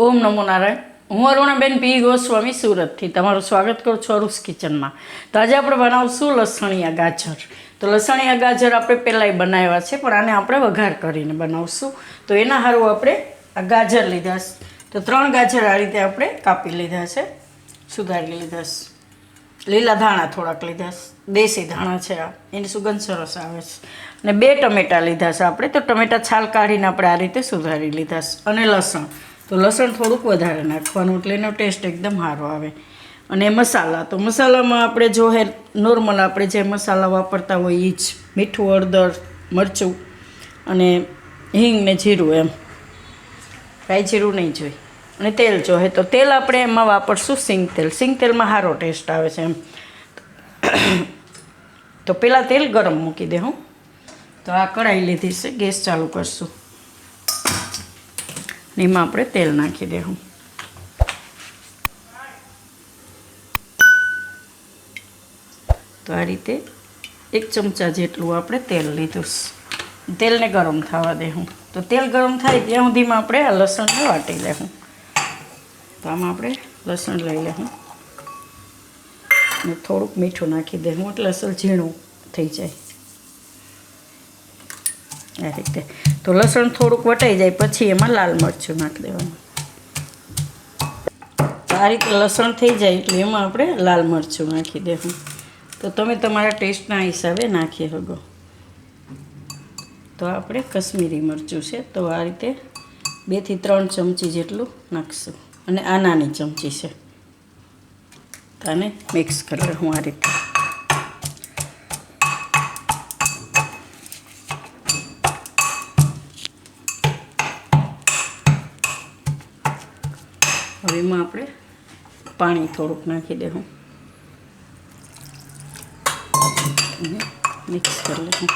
ઓમ નમો નારાયણ. હું અરુણાબેન પી ગોસ્વામી સુરતથી તમારું સ્વાગત કરું છું અરુઝ કિચનમાં. તો આજે આપણે બનાવશું લસણિયા ગાજર. તો લસણિયા ગાજર આપણે પહેલાંય બનાવ્યા છે, પણ આને આપણે વઘાર કરીને બનાવશું. તો એના સારું આપણે આ ગાજર લીધા છે. તો 3 ગાજર આ રીતે આપણે કાપી લીધા છે, સુધારી લીધા છે. લીલા ધાણા થોડાક લીધા છે, દેશી ધાણા છે આ, એની સુગંધ સરસ આવે છે. અને 2 ટમેટાં લીધા છે આપણે. તો ટમેટાં છાલ કાઢીને આપણે આ રીતે સુધારી લીધા છે. અને લસણ, તો લસણ થોડુંક વધારે નાખવાનું એટલે એનો ટેસ્ટ એકદમ સારો આવે. અને મસાલા, તો મસાલામાં આપણે જો હે નોર્મલ આપણે જે મસાલા વાપરતા હોય એ જ, મીઠું, હળદર, મરચું અને હિંગ ને જીરું, એમ કાંઈ જીરું નહીં જોઈએ. અને તેલ જોઈએ તો તેલ આપણે એમાં વાપરશું સિંગ તેલ. સિંગ તેલમાં સારો ટેસ્ટ આવે છે એમ. તો પહેલાં તેલ ગરમ મૂકી દે હું. તો આ કઢાઈ લીધી છે, ગેસ ચાલુ કરશું. એમાં આપણે તેલ નાખી દઉં. તો આ રીતે 1 ચમચા જેટલું આપણે તેલ લીધું. તેલને ગરમ થવા દેવું. તો તેલ ગરમ થાય ત્યાં સુધીમાં આપણે આ લસણને વાટી લેવું. તો આમાં આપણે લસણ લઈ લેવું અને થોડુંક મીઠું નાખી દેવું એટલે અસલ ઝીણું થઈ જાય આ રીતે. તો લસણ થોડુંક વટાઈ જાય પછી એમાં લાલ મરચું નાખી દેવાનું. આ રીતે લસણ થઈ જાય એટલે એમાં આપણે લાલ મરચું નાખી દેવું. તો તમે તમારા ટેસ્ટના હિસાબે નાખી શકો. તો આપણે કશ્મીરી મરચું છે, તો આ રીતે 2 થી 3 ચમચી જેટલું નાખશું. અને આ નાની ચમચી છે. તો આને મિક્સ કરી લઉં આ રીતે. હવે એમાં આપણે પાણી થોડુંક નાખી દેવું અને મિક્સ કરી લેવું.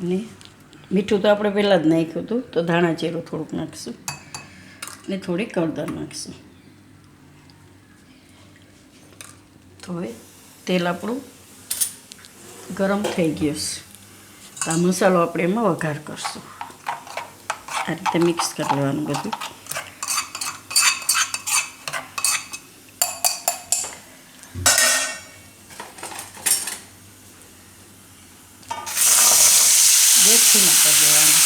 અને મીઠું તો આપણે પહેલાં જ નાખ્યું હતું, તો ધાણા જીરું થોડુંક નાખીશું અને થોડીક હળદર નાખીશું. તો હવે તેલ આપણું ગરમ થઈ ગયું છે. તો આ મસાલો આપણે એમાં વઘાર કરશું. આ રીતે મિક્સ કરી લેવાનું બધું. ગેસ ધીમો કરી દેવાનો.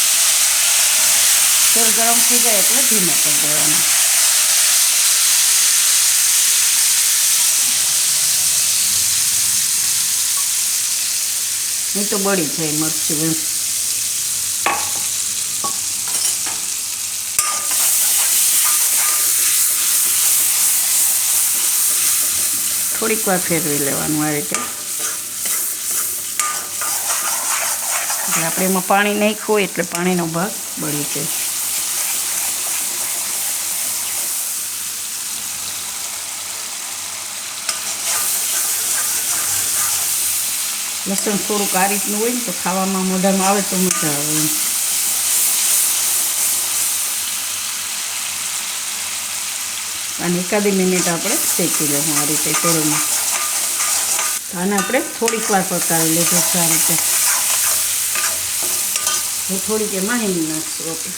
તેલ ગરમ થઈ જાય એટલે ધીમો કરી દેવાનો. નહીં તો બળી જાય મરચું એમ. થોડીક વાર ફેરવી લેવાનું આ રીતે. એટલે આપણે એમાં પાણી નાખ્યું હોય એટલે પાણીનો ભાગ બળી જાય. લસણ થોડુંક આ રીતનું હોય ને તો ખાવામાં મોઢામાં આવે તો મજા આવે એમ. અને એકાદી મિનિટ આપણે શેકી લેવું આ રીતે તેલમાં. તો આને આપણે થોડીક વાર પકાવી લીધું છે આ રીતે. થોડીક એમાં હિંગ નાખશું આપણે.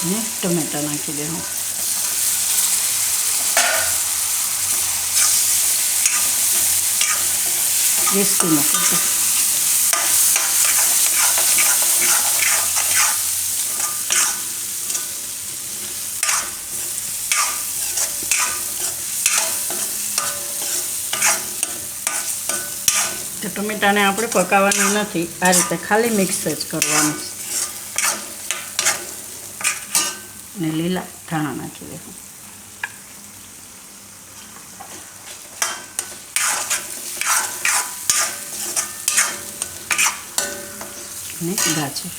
અને ટમેટા નાખી દેવું. ગેસ ધીમો કરી. તો ટમેટાને આપણે પકાવવાનું નથી, આ રીતે ખાલી મિક્સ જ કરવાનું. અને લીલા ધાણા નાખી દેવું. અને ગાજર.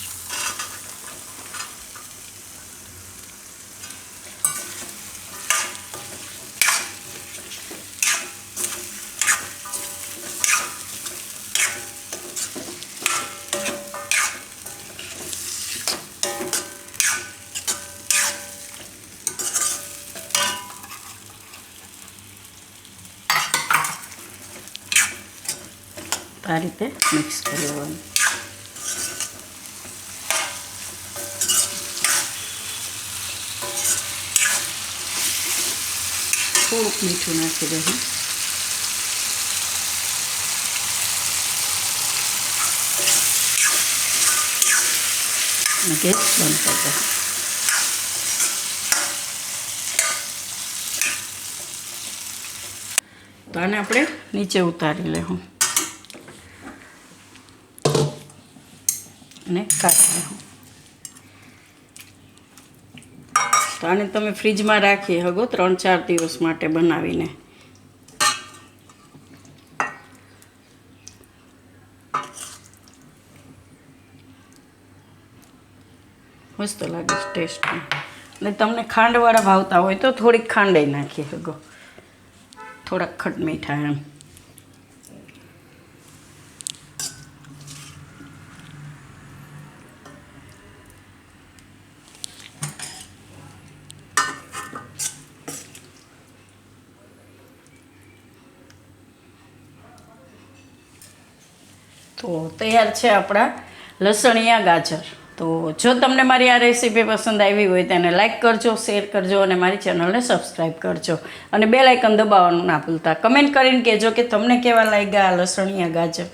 આ રીતે મિક્સ કરી લેવાનું. થોડુંક મીઠું નાખી દઉં. ગેસ બંધ કરી દઉં. તો આને આપણે નીચે ઉતારી લેવું અને કાઢી લેવું. તો આને તમે ફ્રીજમાં રાખી શકો 3-4 દિવસ માટે બનાવીને. મસ્ત લાગે છે ટેસ્ટમાં. અને તમને ખાંડવાળા ભાવતા હોય તો થોડીક ખાંડ નાખી શકો, થોડાક ખટ મીઠા એમ. તો તૈયાર છે આપણા લસણિયા ગાજર. તો જો તમને મારી આ રેસીપી પસંદ આવી હોય તેને લાઇક કરજો, શેર કરજો અને મારી ચેનલને સબસ્ક્રાઈબ કરજો. અને બેલ આઇકન દબાવવાનું ના ભૂલતા. કમેન્ટ કરીને કહેજો કે તમને કેવા લાગ્યા આ લસણિયા ગાજર.